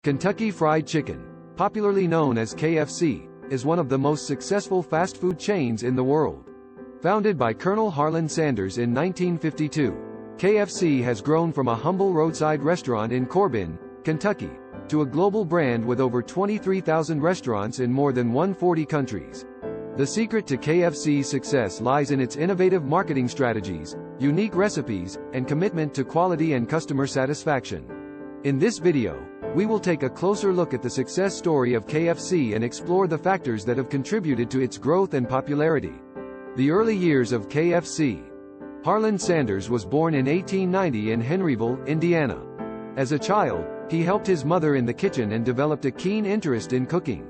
Kentucky Fried Chicken, popularly known as KFC, is one of the most successful fast food chains in the world. Founded by Colonel Harlan Sanders in 1952, KFC has grown from a humble roadside restaurant in Corbin, Kentucky, to a global brand with over 23,000 restaurants in more than 140 countries. The secret to KFC's success lies in its innovative marketing strategies, unique recipes, and commitment to quality and customer satisfaction. In this video, we will take a closer look at the success story of KFC and explore the factors that have contributed to its growth and popularity. The early years of KFC. Harlan Sanders was born in 1890 in Henryville, Indiana. As a child, he helped his mother in the kitchen and developed a keen interest in cooking.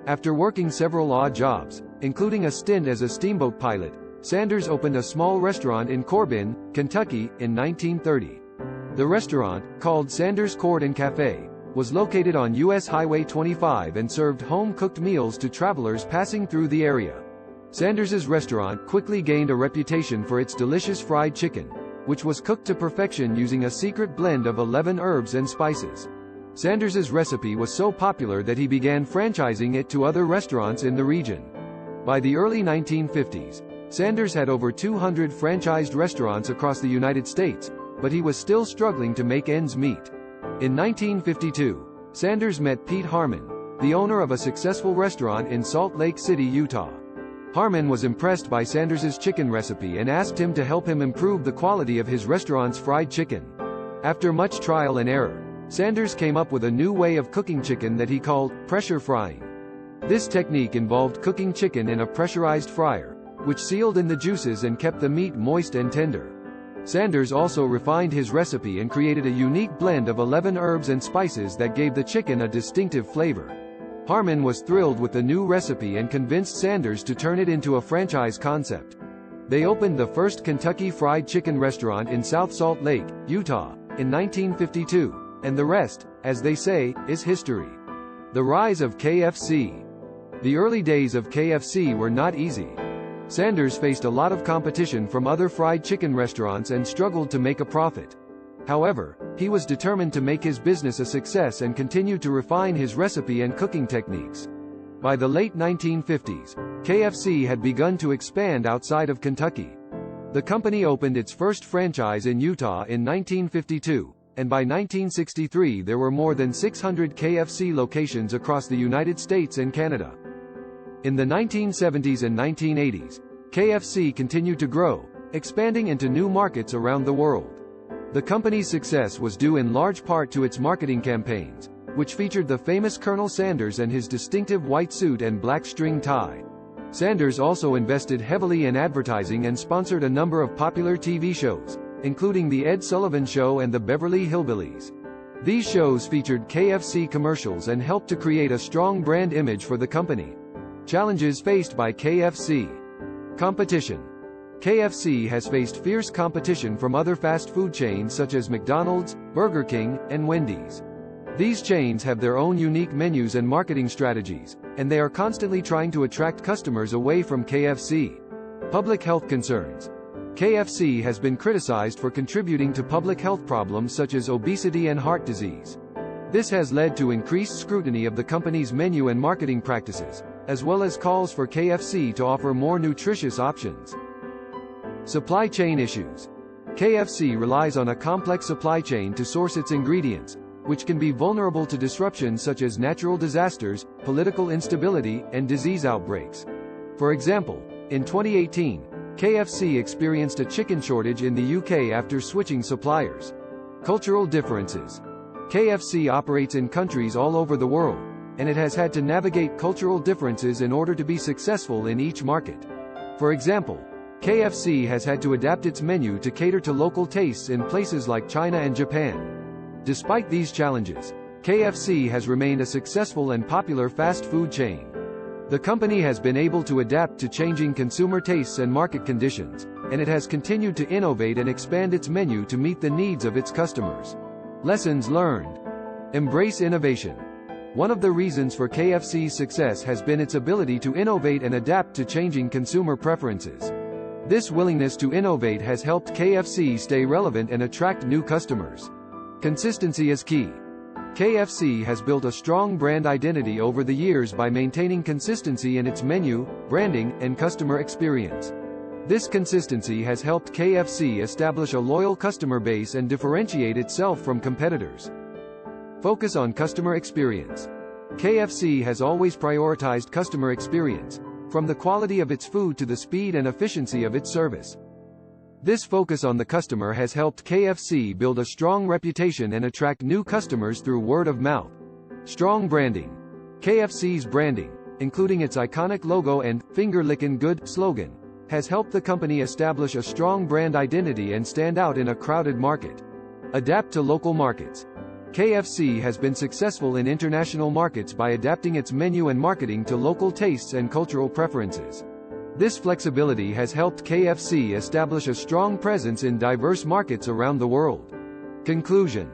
After working several odd jobs, including a stint as a steamboat pilot, Sanders opened a small restaurant in Corbin, Kentucky, in 1930. The restaurant, called Sanders Court and Cafe, was located on U.S. Highway 25 and served home-cooked meals to travelers passing through the area. Sanders's restaurant quickly gained a reputation for its delicious fried chicken, which was cooked to perfection using a secret blend of 11 herbs and spices. Sanders's recipe was so popular that he began franchising it to other restaurants in the region. By the early 1950s, Sanders had over 200 franchised restaurants across the United States, but he was still struggling to make ends meet. In 1952, Sanders met Pete Harmon, the owner of a successful restaurant in Salt Lake City, Utah. Harmon was impressed by Sanders's chicken recipe and asked him to help him improve the quality of his restaurant's fried chicken. After much trial and error, Sanders came up with a new way of cooking chicken that he called pressure frying. This technique involved cooking chicken in a pressurized fryer, which sealed in the juices and kept the meat moist and tender. Sanders also refined his recipe and created a unique blend of 11 herbs and spices that gave the chicken a distinctive flavor. Harmon was thrilled with the new recipe and convinced Sanders to turn it into a franchise concept. They opened the first Kentucky Fried Chicken restaurant in South Salt Lake, Utah, in 1952, and the rest, as they say, is history. The rise of KFC. The early days of KFC were not easy. Sanders faced a lot of competition from other fried chicken restaurants and struggled to make a profit. However, he was determined to make his business a success and continued to refine his recipe and cooking techniques. By the late 1950s, KFC had begun to expand outside of Kentucky. The company opened its first franchise in Utah in 1952, and by 1963 there were more than 600 KFC locations across the United States and Canada. In the 1970s and 1980s, KFC continued to grow, expanding into new markets around the world. The company's success was due in large part to its marketing campaigns, which featured the famous Colonel Sanders and his distinctive white suit and black string tie. Sanders also invested heavily in advertising and sponsored a number of popular TV shows, including The Ed Sullivan Show and The Beverly Hillbillies. These shows featured KFC commercials and helped to create a strong brand image for the company. Challenges faced by KFC. Competition. KFC has faced fierce competition from other fast food chains such as McDonald's, Burger King, and Wendy's. These chains have their own unique menus and marketing strategies, and they are constantly trying to attract customers away from KFC. Public health concerns. KFC has been criticized for contributing to public health problems such as obesity and heart disease. This has led to increased scrutiny of the company's menu and marketing practices, as well as calls for KFC to offer more nutritious options. Supply chain issues. KFC relies on a complex supply chain to source its ingredients, which can be vulnerable to disruptions such as natural disasters, political instability, and disease outbreaks. For example, in 2018, KFC experienced a chicken shortage in the UK after switching suppliers. Cultural differences. KFC operates in countries all over the world, and it has had to navigate cultural differences in order to be successful in each market. For example, KFC has had to adapt its menu to cater to local tastes in places like China and Japan. Despite these challenges, KFC has remained a successful and popular fast food chain. The company has been able to adapt to changing consumer tastes and market conditions, and it has continued to innovate and expand its menu to meet the needs of its customers. Lessons learned. Embrace innovation. One of the reasons for KFC's success has been its ability to innovate and adapt to changing consumer preferences. This willingness to innovate has helped KFC stay relevant and attract new customers. Consistency is key. KFC has built a strong brand identity over the years by maintaining consistency in its menu, branding, and customer experience. This consistency has helped KFC establish a loyal customer base and differentiate itself from competitors. Focus on customer experience. KFC has always prioritized customer experience, from the quality of its food to the speed and efficiency of its service. This focus on the customer has helped KFC build a strong reputation and attract new customers through word of mouth. Strong branding. KFC's branding, including its iconic logo and "finger-lickin' good" slogan, has helped the company establish a strong brand identity and stand out in a crowded market. Adapt to local markets. KFC has been successful in international markets by adapting its menu and marketing to local tastes and cultural preferences. This flexibility has helped KFC establish a strong presence in diverse markets around the world. Conclusion.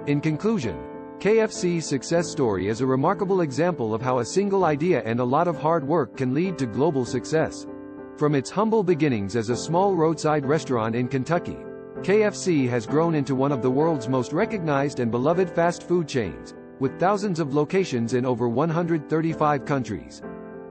In conclusion, KFC's success story is a remarkable example of how a single idea and a lot of hard work can lead to global success. From its humble beginnings as a small roadside restaurant in Kentucky, KFC has grown into one of the world's most recognized and beloved fast food chains, with thousands of locations in over 135 countries.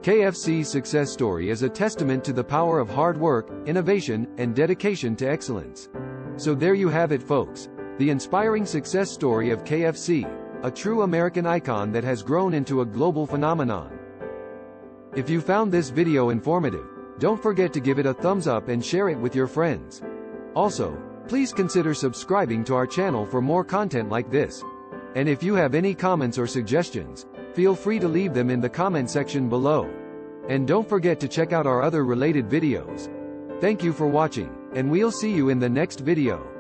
KFC's success story is a testament to the power of hard work, innovation, and dedication to excellence. So there you have it, folks, the inspiring success story of KFC, a true American icon that has grown into a global phenomenon. If you found this video informative, don't forget to give it a thumbs up and share it with your friends. Also, please consider subscribing to our channel for more content like this. And if you have any comments or suggestions, feel free to leave them in the comment section below. And don't forget to check out our other related videos. Thank you for watching, and we'll see you in the next video.